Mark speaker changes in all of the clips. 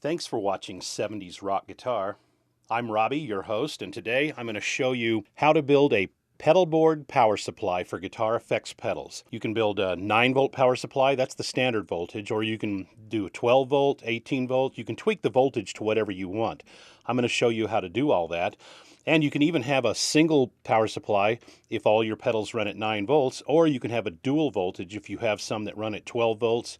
Speaker 1: Thanks for watching 70s Rock Guitar. I'm Robbie, your host, and today I'm going to show you how to build a pedalboard power supply for Guitar Effects pedals. You can build a 9-volt power supply, that's the standard voltage, or you can do a 12 volt, 18 volt. You can tweak the voltage to whatever you want. I'm going to show you how to do all that. And you can even have a single power supply if all your pedals run at 9 volts, or you can have a dual voltage if you have some that run at 12 volts.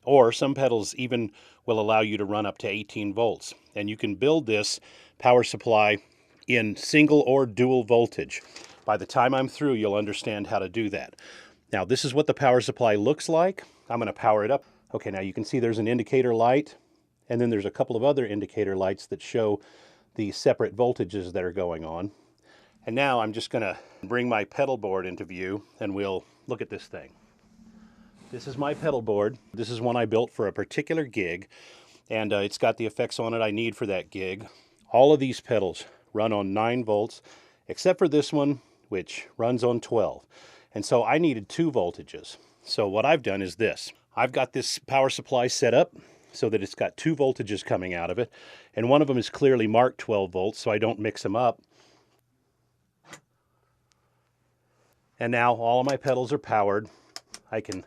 Speaker 1: Or some pedals even will allow you to run up to 18 volts. And you can build this power supply in single or dual voltage. By the time I'm through, you'll understand how to do that. Now, this is what the power supply looks like. I'm going to power it up. Okay, now you can see there's an indicator light, and then there's a couple of other indicator lights that show the separate voltages that are going on. And now I'm just going to bring my pedal board into view, and we'll look at this thing. This is my pedal board. This is one I built for a particular gig, and it's got the effects on it I need for that gig. All of these pedals run on 9 volts, except for this one, which runs on 12. And so I needed 2 voltages. So what I've done is this. I've got this power supply set up so that it's got 2 voltages coming out of it, and one of them is clearly marked 12 volts, so I don't mix them up. And now all of my pedals are powered. I can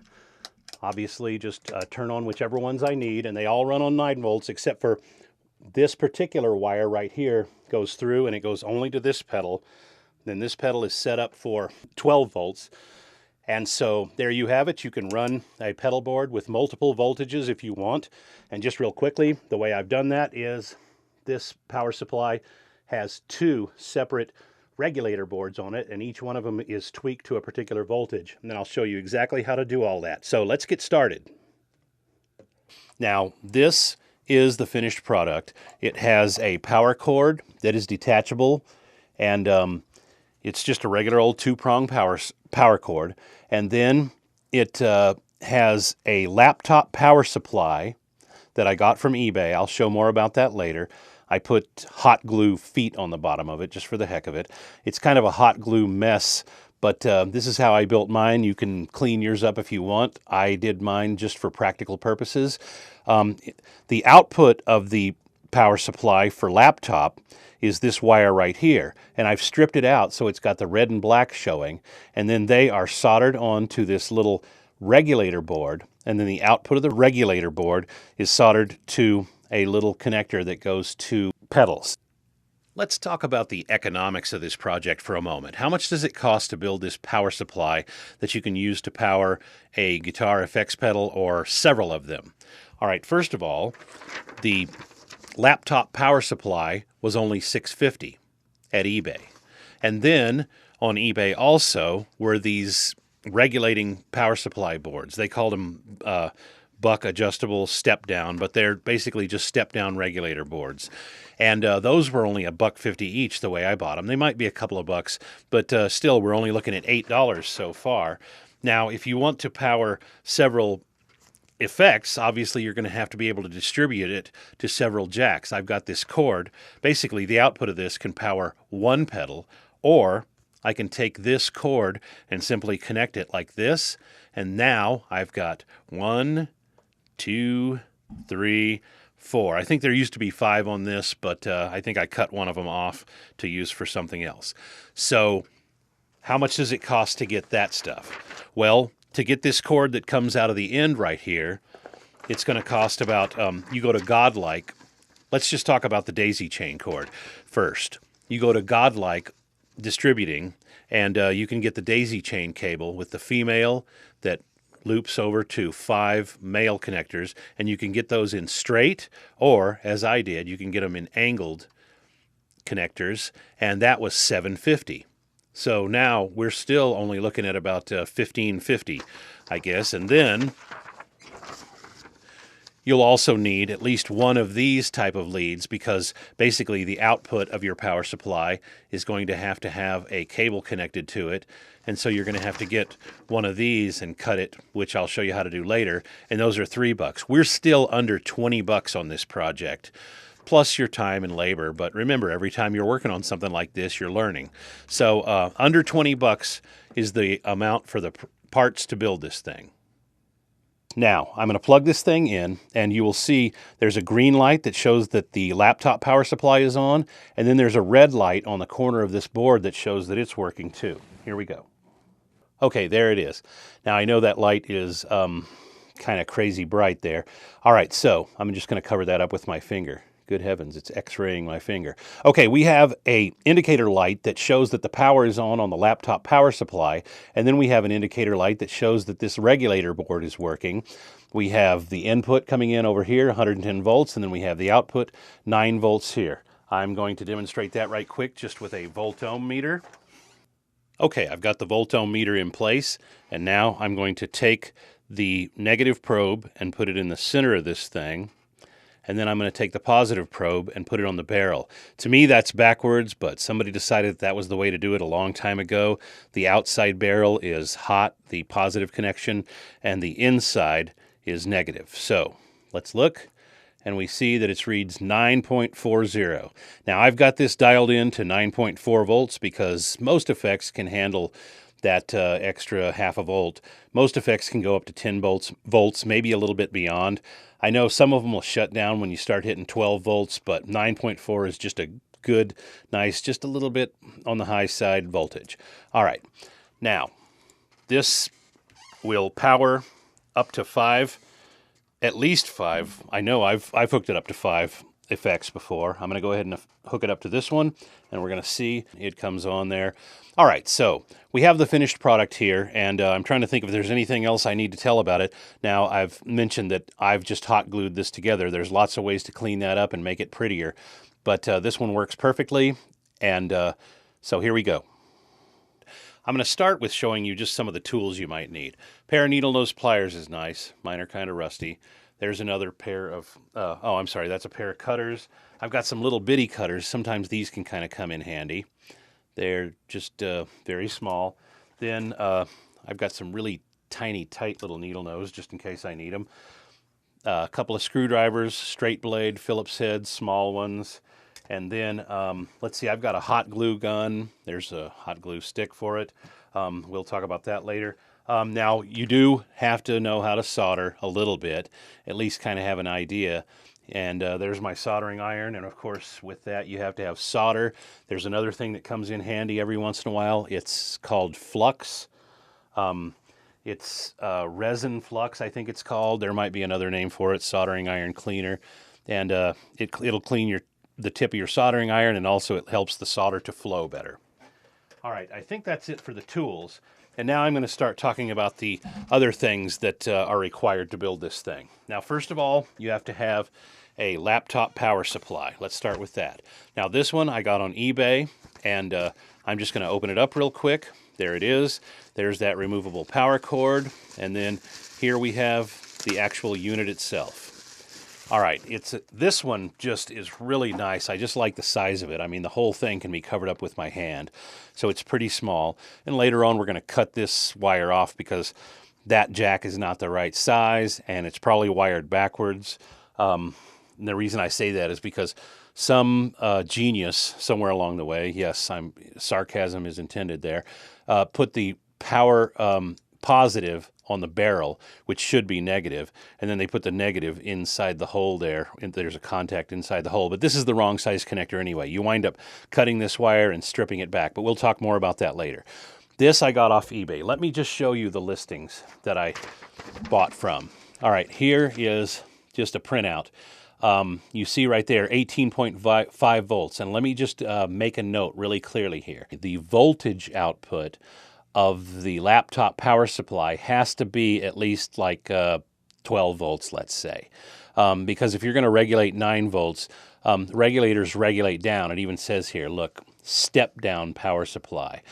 Speaker 1: obviously just turn on whichever ones I need, and they all run on 9 volts except for this particular wire right here goes through and it goes only to this pedal. Then this pedal is set up for 12 volts. And so there you have it. You can run a pedal board with multiple voltages if you want. And just real quickly, the way I've done that is this power supply has 2 separate regulator boards on it, and each one of them is tweaked to a particular voltage. And then I'll show you exactly how to do all that. So let's get started. Now, this is the finished product. It has a power cord that is detachable, and it's just a regular old 2-prong power cord. And then it has a laptop power supply that I got from eBay. I'll show more about that later. I put hot glue feet on the bottom of it just for the heck of it. It's kind of a hot glue mess, but this is how I built mine. You can clean yours up if you want. I did mine just for practical purposes. The output of the power supply for laptop is this wire right here, and I've stripped it out so it's got the red and black showing, and then they are soldered onto this little regulator board, and then the output of the regulator board is soldered to a little connector that goes to pedals. Let's talk about the economics of this project for a moment. How much does it cost to build this power supply that you can use to power a guitar effects pedal or several of them? All right, first of all, the laptop power supply was only $6.50 at eBay. And then on eBay also were these regulating power supply boards. They called them buck adjustable step down, but they're basically just step down regulator boards. And those were only $1.50 each the way I bought them. They might be a couple of bucks, but still we're only looking at $8 so far. Now, if you want to power several effects, obviously you're going to have to be able to distribute it to several jacks. I've got this cord. Basically, the output of this can power one pedal, or I can take this cord and simply connect it like this, and now I've got 1, 2, 3, 4. I think there used to be 5 on this, but I think I cut one of them off to use for something else. So how much does it cost to get that stuff? Well, to get this cord that comes out of the end right here, it's going to cost about, you go to Godlike. Let's just talk about the daisy chain cord first. You go to Godlike Distributing, and you can get the daisy chain cable with the female that loops over to 5 male connectors, and you can get those in straight, or as I did, you can get them in angled connectors, and that was $7.50. So now we're still only looking at about $15.50, I guess. And then you'll also need at least one of these type of leads, because basically the output of your power supply is going to have a cable connected to it. And so you're going to have to get one of these and cut it, which I'll show you how to do later. And those are $3. We're still under $20 on this project, plus your time and labor. But remember, every time you're working on something like this, you're learning. So under $20 is the amount for the parts to build this thing. Now, I'm going to plug this thing in, and you will see there's a green light that shows that the laptop power supply is on, and then there's a red light on the corner of this board that shows that it's working too. Here we go. Okay, there it is. Now, I know that light is kind of crazy bright there. All right, so I'm just going to cover that up with my finger. Good heavens, it's x-raying my finger. Okay, we have a indicator light that shows that the power is on the laptop power supply, and then we have an indicator light that shows that this regulator board is working. We have the input coming in over here, 110 volts, and then we have the output, 9 volts here. I'm going to demonstrate that right quick just with a volt-ohm meter. Okay, I've got the volt-ohm meter in place, and now I'm going to take the negative probe and put it in the center of this thing. And then I'm going to take the positive probe and put it on the barrel. To me, that's backwards, but somebody decided that was the way to do it a long time ago. The outside barrel is hot, the positive connection, and the inside is negative. So let's look, and we see that it reads 9.40. Now, I've got this dialed in to 9.4 volts because most effects can handle that extra half a volt. Most effects can go up to 10 volts, maybe a little bit beyond. I know some of them will shut down when you start hitting 12 volts, but 9.4 is just a good, nice, just a little bit on the high side voltage. All right, now this will power up to 5, at least 5. I know I've hooked it up to 5 effects before. I'm going to go ahead and hook it up to this one, and we're going to see it comes on there. All right, so we have the finished product here, and I'm trying to think if there's anything else I need to tell about it. Now, I've mentioned that I've just hot glued this together. There's lots of ways to clean that up and make it prettier, but this one works perfectly, and so here we go. I'm going to start with showing you just some of the tools you might need. Pair of needle nose pliers is nice. Mine are kind of rusty. There's another pair of, oh, I'm sorry, that's a pair of cutters. I've got some little bitty cutters. Sometimes these can kind of come in handy. They're just very small. Then I've got some really tiny, tight little needle nose just in case I need them. A couple of screwdrivers, straight blade, Phillips heads, small ones. And then, let's see, I've got a hot glue gun. There's a hot glue stick for it. We'll talk about that later. Now, you do have to know how to solder a little bit, at least kind of have an idea. And there's my soldering iron, and of course with that you have to have solder. There's another thing that comes in handy every once in a while. It's called flux. It's resin flux, I think it's called. There might be another name for it, soldering iron cleaner. And it'll clean the tip of your soldering iron, and also it helps the solder to flow better. All right, I think that's it for the tools. And now I'm going to start talking about the other things that are required to build this thing. Now, first of all, you have to have a laptop power supply. Let's start with that. Now, this one I got on eBay, and I'm just going to open it up real quick. There it is. There's that removable power cord. And then here we have the actual unit itself. All right, this one just is really nice. I just like the size of it. I mean, the whole thing can be covered up with my hand, so it's pretty small. And later on, we're going to cut this wire off because that jack is not the right size, and it's probably wired backwards. And the reason I say that is because some genius somewhere along the way, yes, sarcasm is intended there, put the power positive on the barrel, which should be negative, and then they put the negative inside the hole there, and there's a contact inside the hole. But this is the wrong size connector anyway. You wind up cutting this wire and stripping it back, but we'll talk more about that later. This I got off eBay. Let me just show you the listings that I bought from. All right, here is just a printout. You see right there, 18.5 volts. And let me just make a note really clearly here. The voltage output of the laptop power supply has to be at least like 12 volts, let's say. Because if you're going to regulate 9 volts, regulators regulate down. It even says here, look, step down power supply.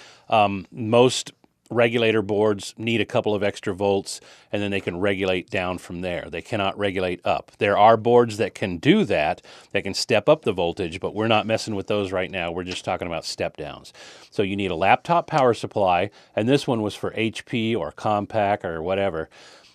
Speaker 1: Most regulator boards need a couple of extra volts, and then they can regulate down from there. They cannot regulate up. There are boards that can do that, that can step up the voltage, but we're not messing with those right now. We're just talking about step downs. So you need a laptop power supply, and this one was for HP or Compaq or whatever.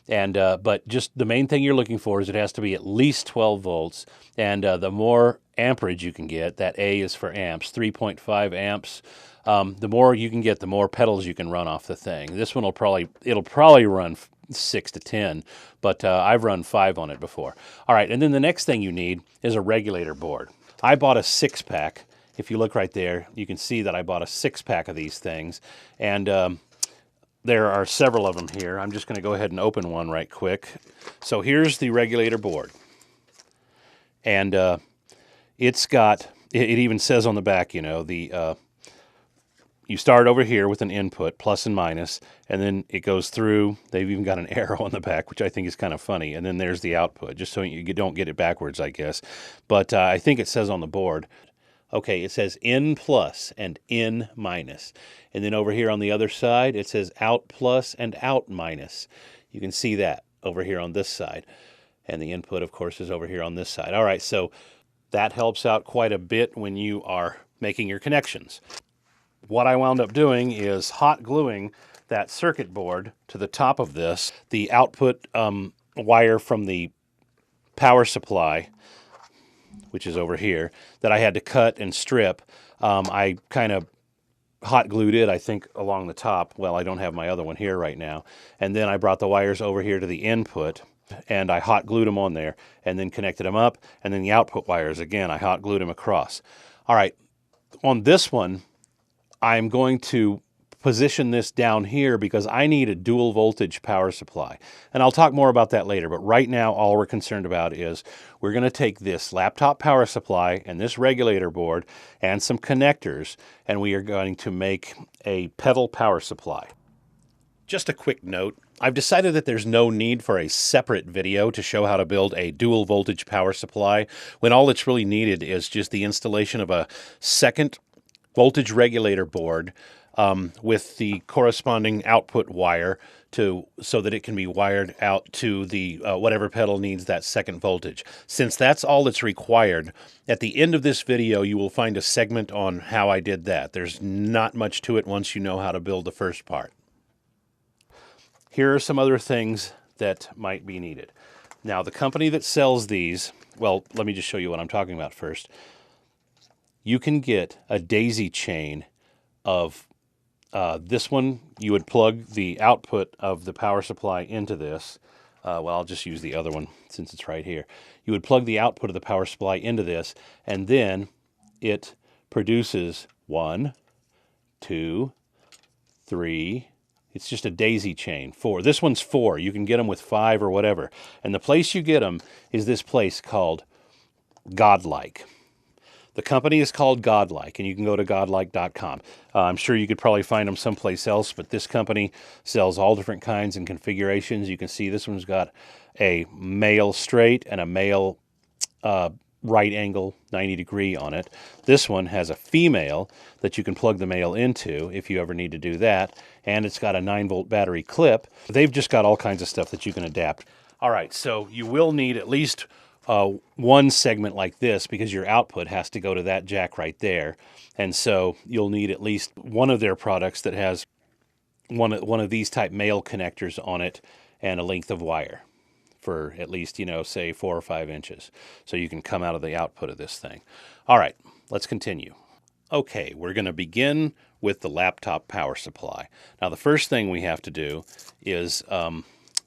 Speaker 1: And but just the main thing you're looking for is it has to be at least 12 volts, and the more amperage you can get, that A is for amps, 3.5 amps. The more you can get, the more pedals you can run off the thing. This one it'll probably run 6 to 10, but I've run 5 on it before. All right, and then the next thing you need is a regulator board. I bought a 6-pack. If you look right there, you can see that I bought a 6-pack of these things, and there are several of them here. I'm just going to go ahead and open one right quick. So here's the regulator board, and it's got, it even says on the back, you know, you start over here with an input, plus and minus, and then it goes through. They've even got an arrow on the back, which I think is kind of funny. And then there's the output, just so you don't get it backwards, I guess. But I think it says on the board, okay, it says in plus and in minus. And then over here on the other side, it says out plus and out minus. You can see that over here on this side. And the input, of course, is over here on this side. All right, so that helps out quite a bit when you are making your connections. What I wound up doing is hot gluing that circuit board to the top of this. The output wire from the power supply, which is over here, that I had to cut and strip, I kind of hot glued it, I think, along the top. Well, I don't have my other one here right now. And then I brought the wires over here to the input, and I hot glued them on there, and then connected them up. And then the output wires, again, I hot glued them across. All right, on this one, I'm going to position this down here because I need a dual voltage power supply. And I'll talk more about that later, but right now all we're concerned about is we're going to take this laptop power supply and this regulator board and some connectors, and we are going to make a pedal power supply. Just a quick note, I've decided that there's no need for a separate video to show how to build a dual voltage power supply, when all that's really needed is just the installation of a second voltage regulator board with the corresponding output wire so that it can be wired out to the whatever pedal needs that second voltage. Since that's all that's required, at the end of this video you will find a segment on how I did that. There's not much to it once you know how to build the first part. Here are some other things that might be needed. Now, the company that sells these, well, let me just show you what I'm talking about first. You can get a daisy chain of this one. You would plug the output of the power supply into this. Well, I'll just use the other one since it's right here. You would plug the output of the power supply into this, and then it produces 1, 2, 3. It's just a daisy chain. 4. This one's 4. You can get them with 5 or whatever. And the place you get them is this place called Godlike. The company is called Godlike, and you can go to godlike.com. I'm sure you could probably find them someplace else, but this company sells all different kinds and configurations. You can see this one's got a male straight and a male right angle 90 degree on it. This one has a female that you can plug the male into if you ever need to do that, and it's got a 9-volt battery clip. They've just got all kinds of stuff that you can adapt. All right, so you will need at least one segment like this because your output has to go to that jack right there. And so you'll need at least one of their products that has one of these type male connectors on it and a length of wire for at least, say 4 or 5 inches. So you can come out of the output of this thing. All right, let's continue. Okay, we're going to begin with the laptop power supply. Now, the first thing we have to do is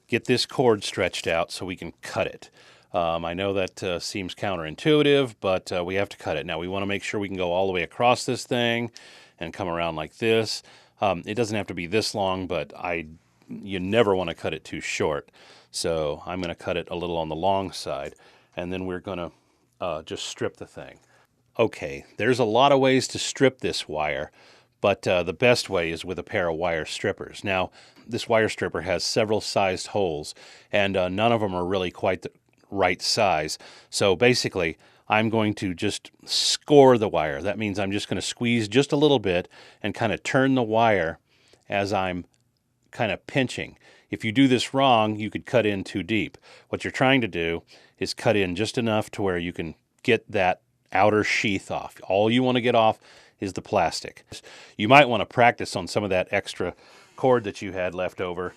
Speaker 1: get this cord stretched out so we can cut it. I know that seems counterintuitive, but we have to cut it. Now, we want to make sure we can go all the way across this thing and come around like this. It doesn't have to be this long, but you never want to cut it too short. So I'm going to cut it a little on the long side, and then we're going to just strip the thing. Okay, there's a lot of ways to strip this wire, but the best way is with a pair of wire strippers. Now, this wire stripper has several sized holes, and none of them are really quite the right size. So basically, I'm going to just score the wire. That means I'm just going to squeeze just a little bit and kind of turn the wire as I'm kind of pinching. If you do this wrong, you could cut in too deep. What you're trying to do is cut in just enough to where you can get that outer sheath off. All you want to get off is the plastic. You might want to practice on some of that extra cord that you had left over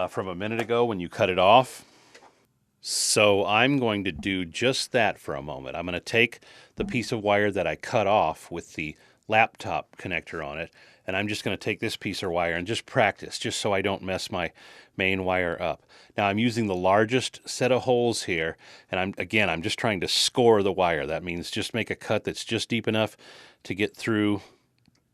Speaker 1: from a minute ago when you cut it off. So I'm going to do just that for a moment. I'm going to take the piece of wire that I cut off with the laptop connector on it, And I'm just going to take this piece of wire and just practice, just so I don't mess my main wire up. Now I'm using the largest set of holes here, and I'm just trying to score the wire. That means just make a cut that's just deep enough to get through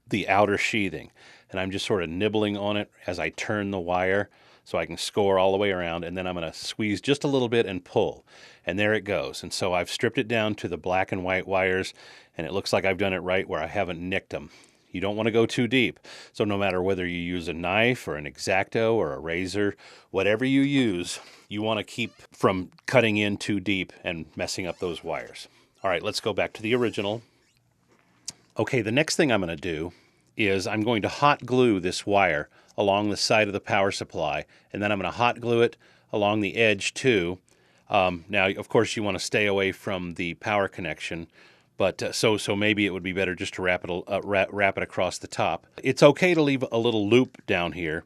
Speaker 1: the outer sheathing. And I'm just sort of nibbling on it as I turn the wire so I can score all the way around, and then I'm going to squeeze just a little bit and pull. And there it goes. And so I've stripped it down to the black and white wires, and it looks like I've done it right where I haven't nicked them. You don't want to go too deep. So no matter whether you use a knife or an X-Acto or a razor, whatever you use, you want to keep from cutting in too deep and messing up those wires. All right, let's go back to the original. Okay, the next thing I'm going to do is I'm going to hot glue this wire along the side of the power supply, and then I'm going to hot glue it along the edge too. Now, of course, you want to stay away from the power connection, but so maybe it would be better just to wrap it across the top. It's okay to leave a little loop down here.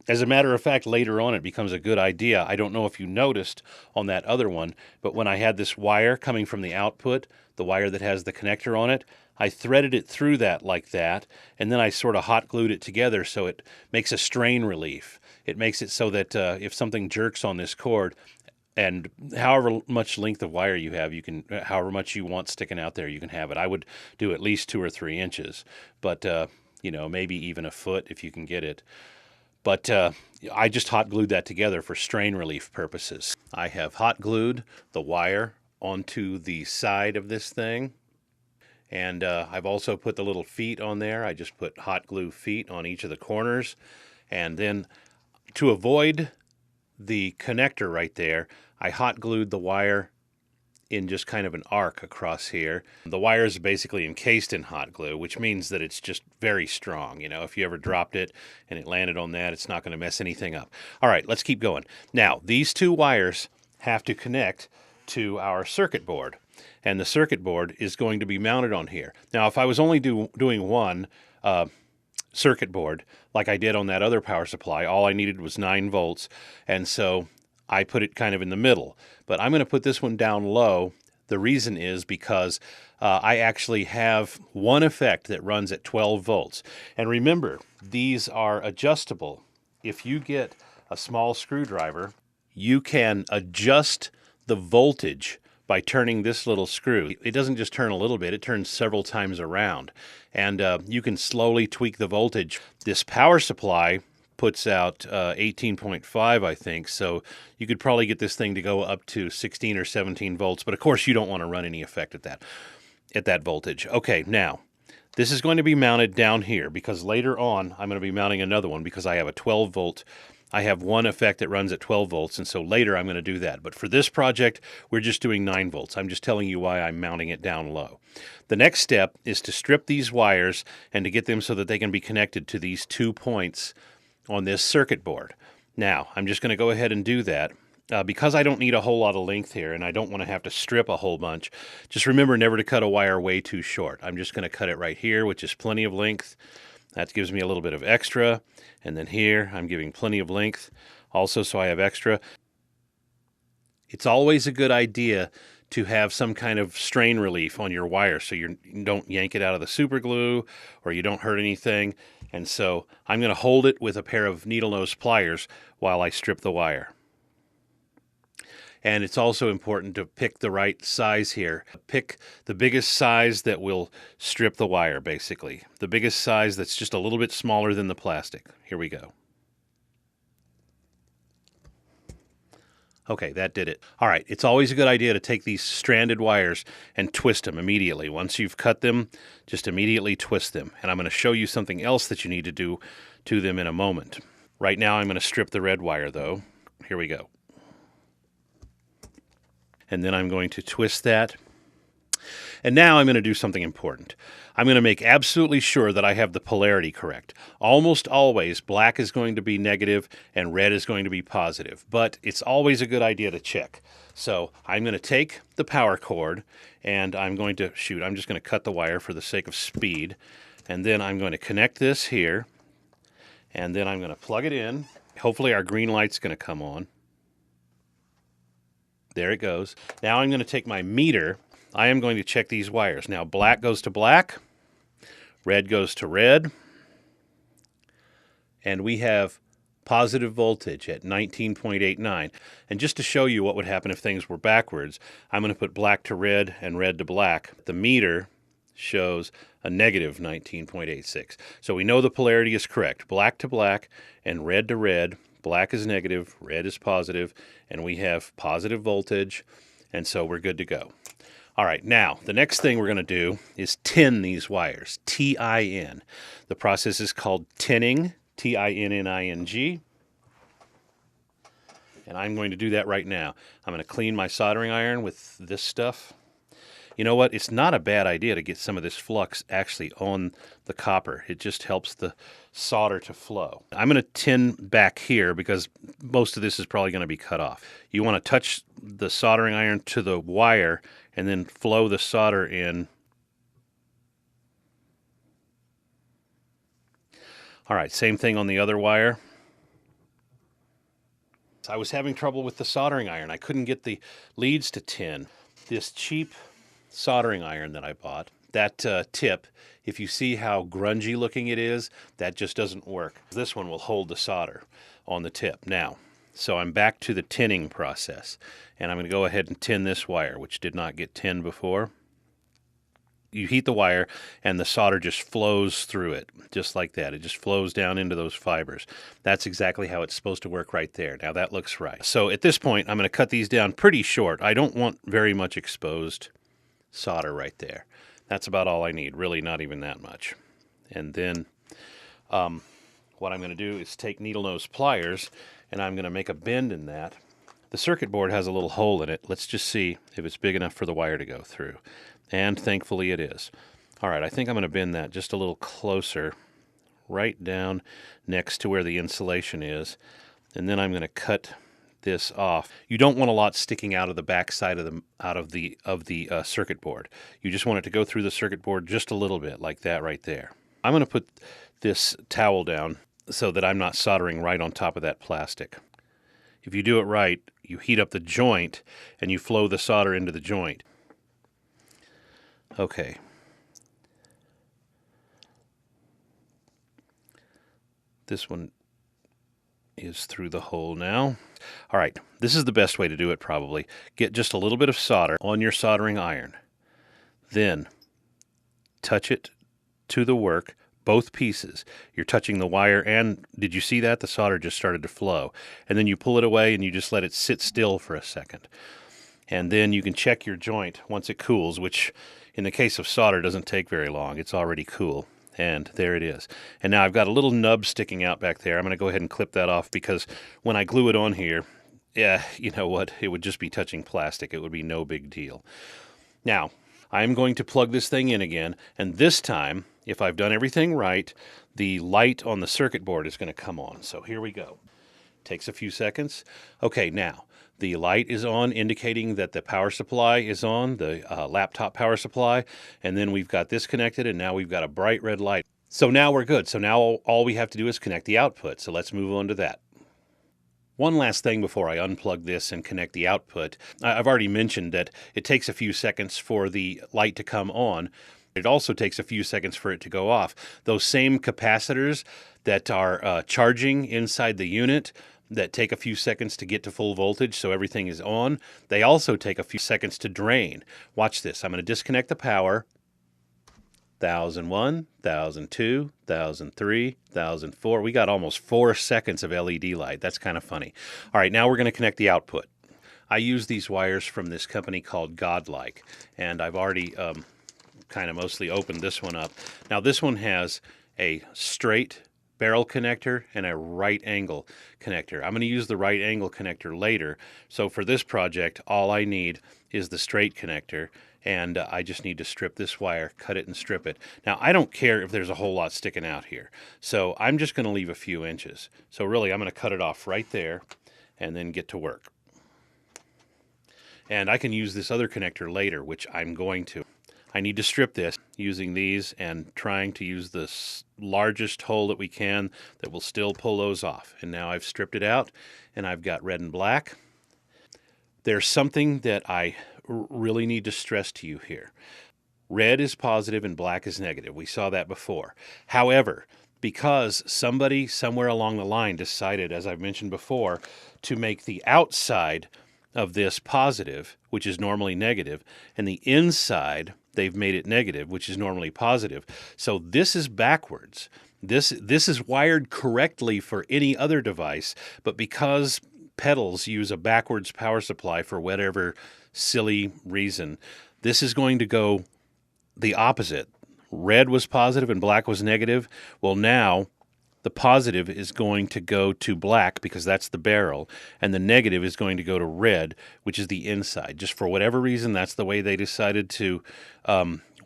Speaker 1: As a matter of fact, later on it becomes a good idea. I don't know if you noticed on that other one, but when I had this wire coming from the output, the wire that has the connector on it, I threaded it through that like that, and then I sort of hot glued it together so it makes a strain relief. It makes it so that if something jerks on this cord, and however much length of wire you have, however much you want sticking out there, you can have it. I would do at least 2 or 3 inches, but maybe even a foot if you can get it. But I just hot glued that together for strain relief purposes. I have hot glued the wire onto the side of this thing. And I've also put the little feet on there. I just put hot glue feet on each of the corners. And then to avoid the connector right there, I hot glued the wire in just kind of an arc across here. The wire is basically encased in hot glue, which means that it's just very strong. If you ever dropped it and it landed on that, it's not going to mess anything up. All right, let's keep going. Now, these 2 wires have to connect to our circuit board, and the circuit board is going to be mounted on here. Now, if I was only doing one circuit board, like I did on that other power supply, all I needed was 9 volts, and so I put it kind of in the middle. But I'm going to put this one down low. The reason is because I actually have one effect that runs at 12 volts. And remember, these are adjustable. If you get a small screwdriver, you can adjust the voltage by turning this little screw. It doesn't just turn a little bit, it turns several times around. And you can slowly tweak the voltage. This power supply puts out 18.5, I think, so you could probably get this thing to go up to 16 or 17 volts, but of course you don't want to run any effect at that voltage. Okay, now, this is going to be mounted down here, because later on I'm going to be mounting another one, because I have a 12 volt. I have one effect that runs at 12 volts, and so later I'm going to do that. But for this project, we're just doing 9 volts. I'm just telling you why I'm mounting it down low. The next step is to strip these wires and to get them so that they can be connected to these 2 points on this circuit board. Now, I'm just going to go ahead and do that. Because I don't need a whole lot of length here, and I don't want to have to strip a whole bunch, just remember never to cut a wire way too short. I'm just going to cut it right here, which is plenty of length. That gives me a little bit of extra. And then here, I'm giving plenty of length also, so I have extra. It's always a good idea to have some kind of strain relief on your wire so you don't yank it out of the super glue or you don't hurt anything. And so I'm going to hold it with a pair of needle nose pliers while I strip the wire. And it's also important to pick the right size here. Pick the biggest size that will strip the wire, basically. The biggest size that's just a little bit smaller than the plastic. Here we go. Okay, that did it. All right, it's always a good idea to take these stranded wires and twist them immediately. Once you've cut them, just immediately twist them. And I'm going to show you something else that you need to do to them in a moment. Right now I'm going to strip the red wire, though. Here we go. And then I'm going to twist that. And now I'm going to do something important. I'm going to make absolutely sure that I have the polarity correct. Almost always, black is going to be negative and red is going to be positive. But it's always a good idea to check. So I'm going to take the power cord and I'm going to, I'm just going to cut the wire for the sake of speed. And then I'm going to connect this here. And then I'm going to plug it in. Hopefully our green light's going to come on. There it goes. Now I'm going to take my meter. I am going to check these wires. Now black goes to black, red goes to red, and we have positive voltage at 19.89. And just to show you what would happen if things were backwards, I'm going to put black to red and red to black. The meter shows a negative 19.86. So we know the polarity is correct. Black to black and red to red. Black is negative, red is positive, and we have positive voltage, and so we're good to go. All right, now, the next thing we're going to do is tin these wires, T-I-N. The process is called tinning, T-I-N-N-I-N-G. And I'm going to do that right now. I'm going to clean my soldering iron with this stuff. You know what? It's not a bad idea to get some of this flux actually on the copper. It just helps the solder to flow. I'm going to tin back here because most of this is probably going to be cut off. You want to touch the soldering iron to the wire and then flow the solder in. All right, same thing on the other wire. I was having trouble with the soldering iron. I couldn't get the leads to tin. This cheap soldering iron that I bought, that tip, if you see how grungy looking it is, that just doesn't work. This one will hold the solder on the tip. Now, so I'm back to the tinning process, and I'm going to go ahead and tin this wire, which did not get tinned before. You heat the wire, and the solder just flows through it, just like that. It just flows down into those fibers. That's exactly how it's supposed to work right there. Now, that looks right. So at this point, I'm going to cut these down pretty short. I don't want very much exposed solder right there. That's about all I need, really not even that much. And then what I'm going to do is take needle nose pliers, and I'm going to make a bend in that. The circuit board has a little hole in it. Let's just see if it's big enough for the wire to go through. And thankfully it is. All right, I think I'm going to bend that just a little closer, right down next to where the insulation is. And then I'm going to cut this off. You don't want a lot sticking out of the back side of the circuit board. You just want it to go through the circuit board just a little bit, like that right there. I'm going to put this towel down so that I'm not soldering right on top of that plastic. If you do it right, you heat up the joint and you flow the solder into the joint. Okay. This one is through the hole now. All right, this is the best way to do it probably. Get just a little bit of solder on your soldering iron. Then touch it to the work, both pieces. You're touching the wire, and did you see that? The solder just started to flow. And then you pull it away and you just let it sit still for a second. And then you can check your joint once it cools, which in the case of solder doesn't take very long. It's already cool. And there it is. And now I've got a little nub sticking out back there. I'm going to go ahead and clip that off because when I glue it on here, yeah, you know what? It would just be touching plastic. It would be no big deal. Now, I'm going to plug this thing in again, and this time, if I've done everything right, the light on the circuit board is going to come on. So here we go. Takes a few seconds. Okay, now, the light is on, indicating that the power supply is on, the laptop power supply, and then we've got this connected, and now we've got a bright red light. So now we're good. So now all we have to do is connect the output. So let's move on to that. One last thing before I unplug this and connect the output. I've already mentioned that it takes a few seconds for the light to come on. It also takes a few seconds for it to go off. Those same capacitors that are charging inside the unit that take a few seconds to get to full voltage so everything is on, they also take a few seconds to drain. Watch this. I'm going to disconnect the power. 1001, 1002, 1003, 1004. We got almost 4 seconds of LED light. That's kind of funny. All right, now we're going to connect the output. I use these wires from this company called Godlike, and I've already kind of mostly opened this one up. Now this one has a straight barrel connector and a right angle connector. I'm going to use the right angle connector later. So for this project, all I need is the straight connector, and I just need to strip this wire, cut it and strip it. Now I don't care if there's a whole lot sticking out here. So I'm just going to leave a few inches. So really I'm going to cut it off right there and then get to work. And I can use this other connector later, which I'm going to. I need to strip this using these and trying to use the largest hole that we can that will still pull those off. And now I've stripped it out and I've got red and black. There's something that I really need to stress to you here. Red is positive and black is negative. We saw that before. However, because somebody somewhere along the line decided, as I've mentioned before, to make the outside of this positive, which is normally negative, and the inside, they've made it negative, which is normally positive. So this is backwards. This is wired correctly for any other device, but because pedals use a backwards power supply for whatever silly reason, this is going to go the opposite. Red was positive and black was negative. Well, now the positive is going to go to black because that's the barrel, and the negative is going to go to red, which is the inside. Just for whatever reason, that's the way they decided to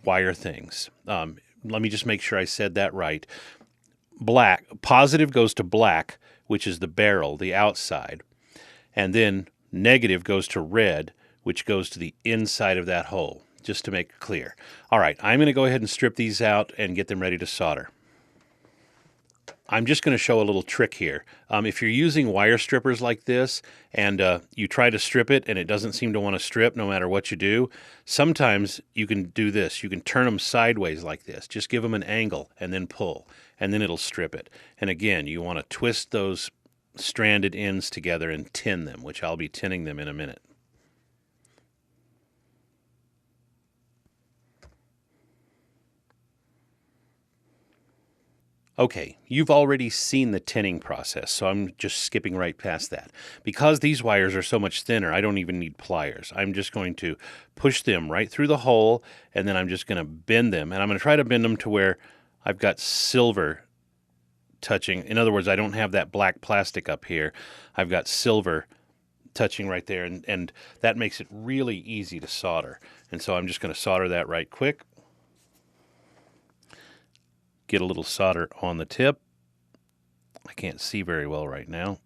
Speaker 1: wire things. Let me just make sure I said that right. Black, positive goes to black, which is the barrel, the outside, and then negative goes to red, which goes to the inside of that hole, just to make it clear. All right, I'm going to go ahead and strip these out and get them ready to solder. I'm just going to show a little trick here. If you're using wire strippers like this and you try to strip it and it doesn't seem to want to strip no matter what you do, sometimes you can do this. You can turn them sideways like this. Just give them an angle and then pull, and then it'll strip it. And again, you want to twist those stranded ends together and tin them, which I'll be tinning them in a minute. Okay, you've already seen the tinning process, so I'm just skipping right past that. Because these wires are so much thinner, I don't even need pliers. I'm just going to push them right through the hole, and then I'm just going to bend them. And I'm going to try to bend them to where I've got silver touching. In other words, I don't have that black plastic up here. I've got silver touching right there, and that makes it really easy to solder. And so I'm just going to solder that right quick. Get a little solder on the tip. I can't see very well right now.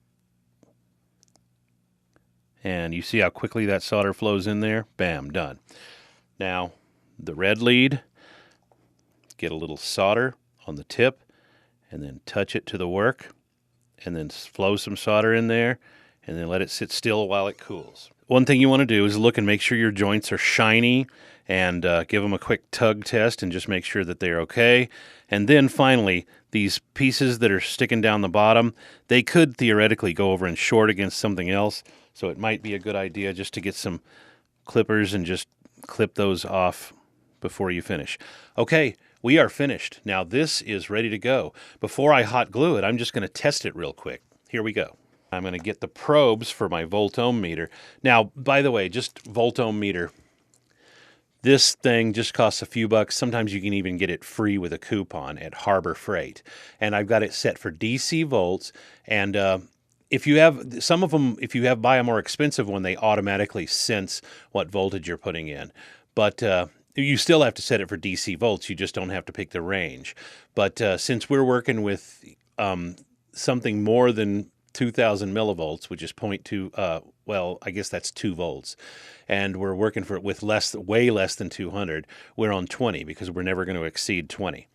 Speaker 1: And you see how quickly that solder flows in there? Bam, done. Now, the red lead, get a little solder on the tip, and then touch it to the work, and then flow some solder in there, and then let it sit still while it cools. One thing you want to do is look and make sure your joints are shiny, and give them a quick tug test and just make sure that they're okay. And then finally, these pieces that are sticking down the bottom, they could theoretically go over and short against something else, so it might be a good idea just to get some clippers and just clip those off before you finish. Okay, we are finished. Now this is ready to go. Before I hot glue it, I'm just going to test it real quick. Here we go. I'm going to get the probes for my volt-ohm meter. Now, by the way, just volt-ohm meter, this thing just costs a few bucks. Sometimes you can even get it free with a coupon at Harbor Freight. And I've got it set for DC volts. And if you have some of them, if you buy a more expensive one, they automatically sense what voltage you're putting in. But you still have to set it for DC volts. You just don't have to pick the range. But since we're working with something more than 2,000 millivolts, which is 0.2, well, I guess that's 2 volts. And we're working with way less than 200. We're on 20 because we're never going to exceed 20.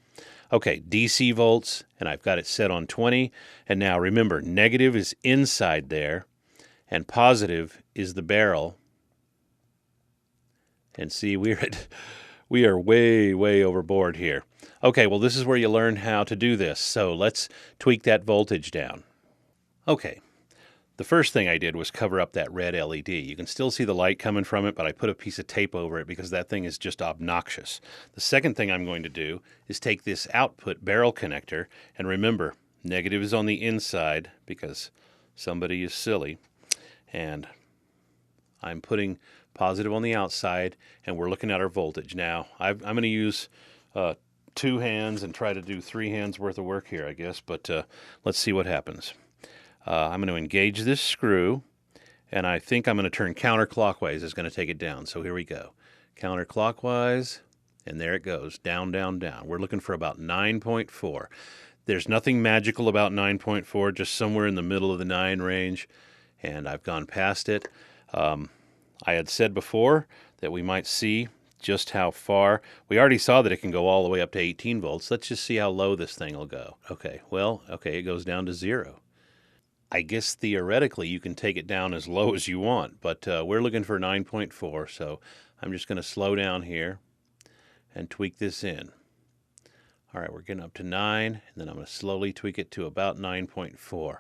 Speaker 1: Okay, DC volts, and I've got it set on 20. And now remember, negative is inside there, and positive is the barrel. And see, we are way, way overboard here. Okay, well, this is where you learn how to do this. So let's tweak that voltage down. Okay, the first thing I did was cover up that red LED. You can still see the light coming from it, but I put a piece of tape over it because that thing is just obnoxious. The second thing I'm going to do is take this output barrel connector, and remember, negative is on the inside because somebody is silly, and I'm putting positive on the outside, and we're looking at our voltage. Now, I'm going to use 2 hands and try to do 3 hands worth of work here, I guess, but let's see what happens. I'm going to engage this screw, and I think I'm going to turn counterclockwise. It's going to take it down. So here we go. Counterclockwise, and there it goes. Down, down, down. We're looking for about 9.4. There's nothing magical about 9.4, just somewhere in the middle of the 9 range, and I've gone past it. I had said before that we might see just how far. We already saw that it can go all the way up to 18 volts. Let's just see how low this thing will go. Okay, well, okay, it goes down to 0. I guess theoretically you can take it down as low as you want, but we're looking for 9.4, so I'm just going to slow down here and tweak this in. All right, we're getting up to 9, and then I'm going to slowly tweak it to about 9.4.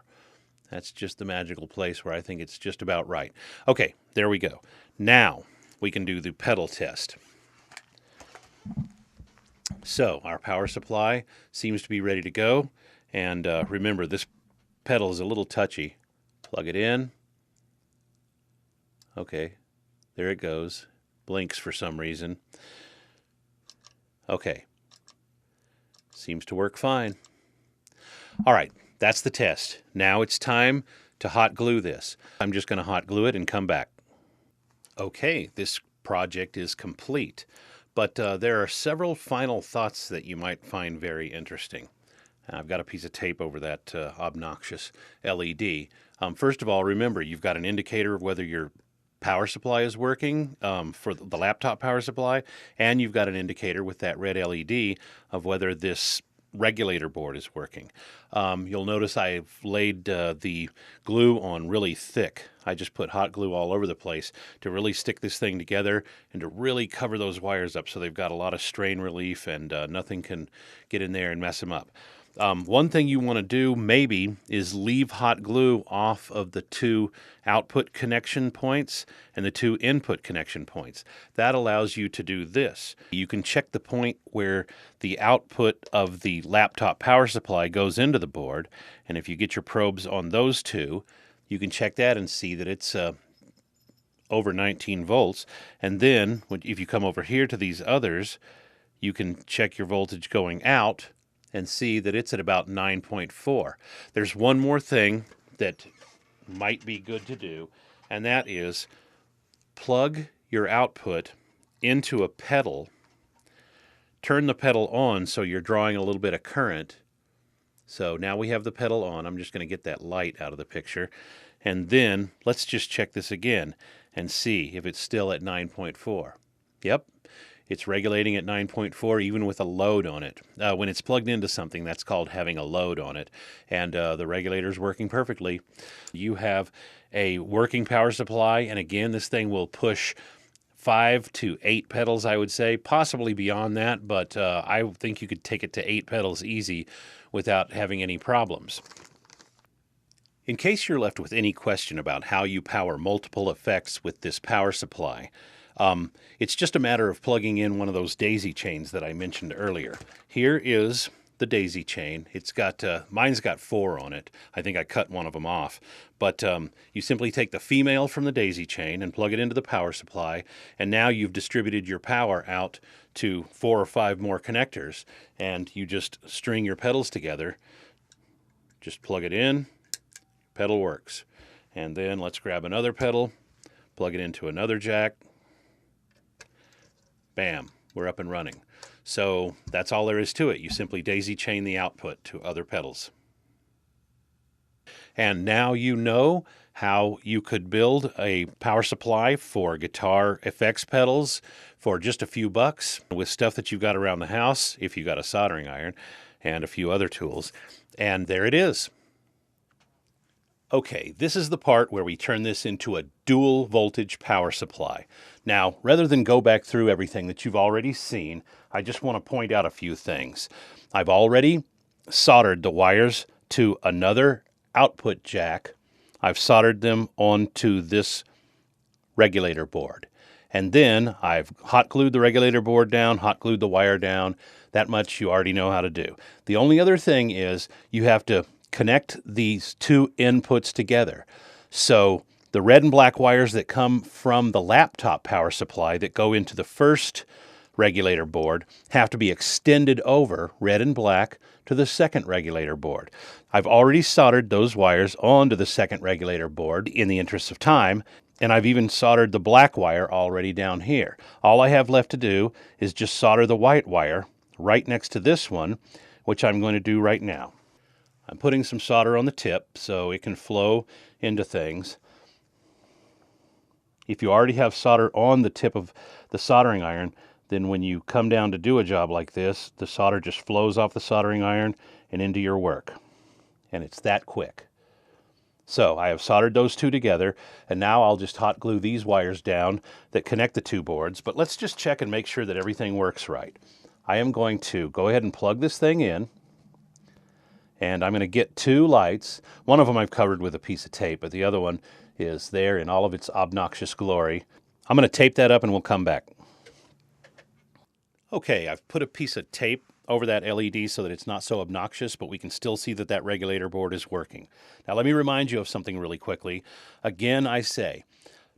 Speaker 1: That's just the magical place where I think it's just about right. Okay, there we go. Now we can do the pedal test. So our power supply seems to be ready to go. And remember, this pedal is a little touchy. Plug it in. Okay, there it goes. Blinks for some reason. Okay, seems to work fine. All right, that's the test. Now it's time to hot glue this. I'm just going to hot glue it and come back. Okay, this project is complete, but there are several final thoughts that you might find very interesting. I've got a piece of tape over that obnoxious LED. First of all, remember, you've got an indicator of whether your power supply is working for the laptop power supply, and you've got an indicator with that red LED of whether this regulator board is working. You'll notice I've laid the glue on really thick. I just put hot glue all over the place to really stick this thing together and to really cover those wires up so they've got a lot of strain relief and nothing can get in there and mess them up. One thing you want to do maybe is leave hot glue off of the 2 output connection points and the 2 input connection points. That allows you to do this. You can check the point where the output of the laptop power supply goes into the board, and if you get your probes on those 2, you can check that and see that it's over 19 volts. And then if you come over here to these others, you can check your voltage going out and see that it's at about 9.4. There's one more thing that might be good to do, and that is plug your output into a pedal, turn the pedal on so you're drawing a little bit of current. So now we have the pedal on. I'm just going to get that light out of the picture. And then let's just check this again and see if it's still at 9.4. Yep. It's regulating at 9.4 even with a load on it. When it's plugged into something, that's called having a load on it. And the regulator's working perfectly. You have a working power supply, and again, this thing will push 5 to 8 pedals, I would say, possibly beyond that, but I think you could take it to 8 pedals easy without having any problems. In case you're left with any question about how you power multiple effects with this power supply, it's just a matter of plugging in one of those daisy chains that I mentioned earlier. Here is the daisy chain. It's got mine's got 4 on it. I think I cut one of them off. But you simply take the female from the daisy chain and plug it into the power supply, and now you've distributed your power out to 4 or 5 more connectors, and you just string your pedals together. Just plug it in, pedal works. And then let's grab another pedal, plug it into another jack. Bam, we're up and running. So that's all there is to it. You simply daisy chain the output to other pedals. And now you know how you could build a power supply for guitar effects pedals for just a few bucks with stuff that you've got around the house, if you've got a soldering iron and a few other tools. And there it is. Okay, this is the part where we turn this into a dual voltage power supply. Now, rather than go back through everything that you've already seen, I just want to point out a few things. I've already soldered the wires to another output jack. I've soldered them onto this regulator board. And then I've hot glued the regulator board down, hot glued the wire down. That much you already know how to do. The only other thing is you have to connect these 2 inputs together. So the red and black wires that come from the laptop power supply that go into the first regulator board have to be extended over, red and black, to the second regulator board. I've already soldered those wires onto the second regulator board in the interest of time, and I've even soldered the black wire already down here. All I have left to do is just solder the white wire right next to this one, which I'm going to do right now. I'm putting some solder on the tip so it can flow into things. If you already have solder on the tip of the soldering iron, then when you come down to do a job like this, the solder just flows off the soldering iron and into your work. And it's that quick. So I have soldered those 2 together, and now I'll just hot glue these wires down that connect the 2 boards. But let's just check and make sure that everything works right. I am going to go ahead and plug this thing in, and I'm going to get two lights. One of them I've covered with a piece of tape, but the other one is there in all of its obnoxious glory. I'm going to tape that up and we'll come back. Okay, I've put a piece of tape over that LED so that it's not so obnoxious, but we can still see that that regulator board is working. Now let me remind you of something really quickly. Again, I say,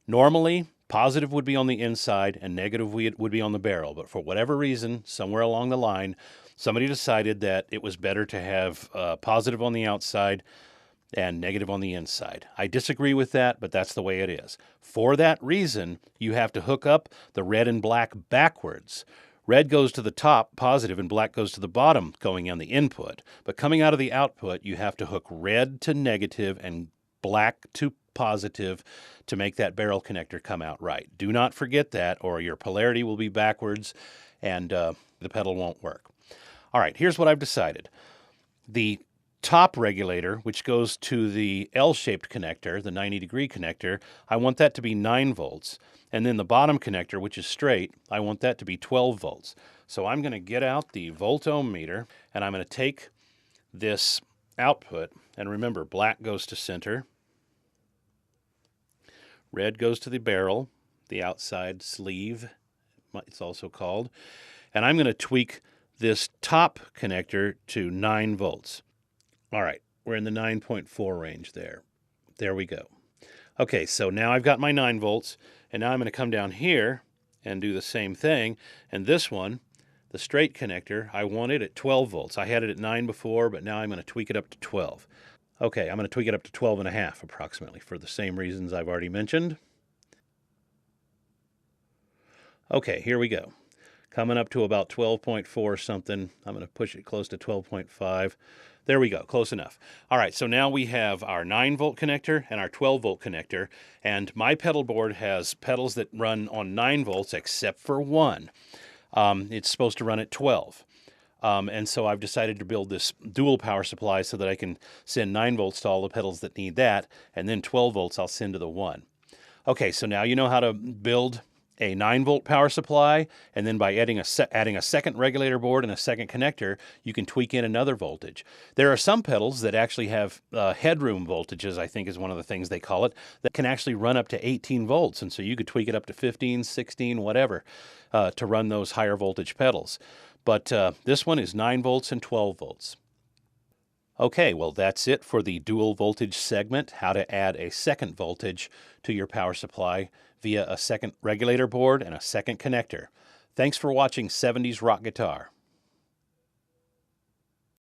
Speaker 1: normally positive would be on the inside and negative would be on the barrel, but for whatever reason, somewhere along the line, somebody decided that it was better to have positive on the outside and negative on the inside. I disagree with that, but that's the way it is. For that reason, you have to hook up the red and black backwards. Red goes to the top, positive, and black goes to the bottom, going on the input. But coming out of the output, you have to hook red to negative and black to positive to make that barrel connector come out right. Do not forget that, or your polarity will be backwards and the pedal won't work. All right, here's what I've decided. The top regulator, which goes to the L-shaped connector, the 90-degree connector, I want that to be 9 volts. And then the bottom connector, which is straight, I want that to be 12 volts. So I'm going to get out the volt ohm meter, and I'm going to take this output, and remember, black goes to center, red goes to the barrel, the outside sleeve, it's also called, and I'm going to tweak this top connector to 9 volts. All right, we're in the 9.4 range there. There we go. Okay, so now I've got my 9 volts, and now I'm going to come down here and do the same thing. And this one, the straight connector, I want it at 12 volts. I had it at 9 before, but now I'm going to tweak it up to 12. Okay, I'm going to tweak it up to 12 and a half approximately for the same reasons I've already mentioned. Okay, here we go. Coming up to about 12.4 something. I'm going to push it close to 12.5. There we go, close enough. All right, so now we have our 9-volt connector and our 12-volt connector, and my pedal board has pedals that run on 9 volts except for one. It's supposed to run at 12. And so I've decided to build this dual power supply so that I can send 9 volts to all the pedals that need that, and then 12 volts I'll send to the one. Okay, so now you know how to build a 9-volt power supply, and then by adding a second regulator board and a second connector, you can tweak in another voltage. There are some pedals that actually have headroom voltages, I think is one of the things they call it, that can actually run up to 18 volts, and so you could tweak it up to 15, 16, whatever, to run those higher voltage pedals. But this one is 9 volts and 12 volts. Okay, well that's it for the dual voltage segment, how to add a second voltage to your power supply via a second regulator board and a second connector. Thanks for watching 70s Rock Guitar.